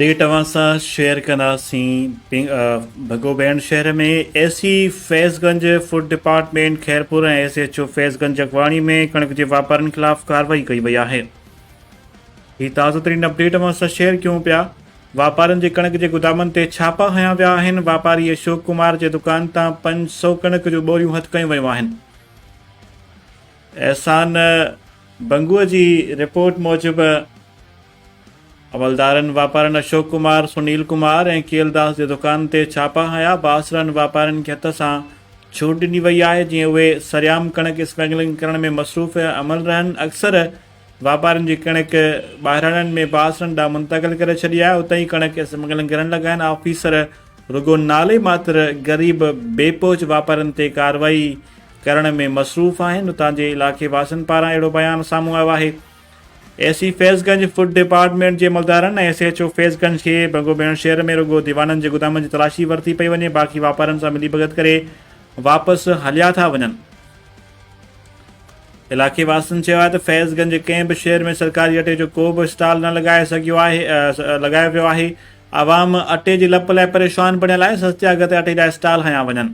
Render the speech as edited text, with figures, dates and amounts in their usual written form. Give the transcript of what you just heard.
Update अवां सां share कंदासीं। भगोबैन शहर में एसी फैज़गंज फूड डिपार्टमेंट खैरपुर ऐं SHO फैज़गंज अगवाणी में कणक जे वापारनि ख़िलाफ़ कार्रवाई कई वई आहे। ही ताज़ो तरीन अपडेट अवां सां शेयर कयूं पिया। वापारनि जे कणक जे गुदामनि ते छापा हया विया आहिनि। वापारी अशोक कुमार जे दुकान तां 500 कणक जूं बोरियूं हथ कयूं वयूं आहिनि। एहसान बंगूअ जी रिपोर्ट मूजिबि अमलदारनि वापारनि अशोक कुमार, सुनील कुमार ऐं केलदास जे दुकान ते छापा हया। बासरनि वापारनि खे हथ सां छूट ॾिनी वई आहे जीअं उहे सरियाम कणक स्मगलिंग करण में मसरूफ़ अमल रहनि। अक्सर वापारनि जी कणक ॿाहिराणनि में बासरनि ॾांहुं मुंतक़िल करे छॾी आहे। उतां ई कणक स्मगलिंग करण लॻा आहिनि। ऑफिसर रुगो नाले मात्र ग़रीब बेपोच वापारनि ते कार्रवाई करण में मसरूफ़ आहिनि। उतां जे इलाइक़े वासियुनि पारां अहिड़ो बयानु साम्हूं आयो आहे। एसी फैज़गंज फूड डिपार्टमेंट जे अमलदारनि ऐं SHO फैज़गंज खे भगोबैन शहर में रुगो दीवाननि जे गुदामनि जी तलाशी वरिती पई वञे। बाक़ी वापारनि सां मिली भगत करे वापसि हलिया था वञनि। इलाइक़े वासियुनि चयो आहे त फैज़गंज कंहिं बि शहर में सरकारी अटे जो को बि स्टॉल न लॻायो वियो आहे। आवाम अटे जी लप लाइ परेशान बणियल आहे। सस्ते अघ ते अटे जा स्टॉल हया वञनि।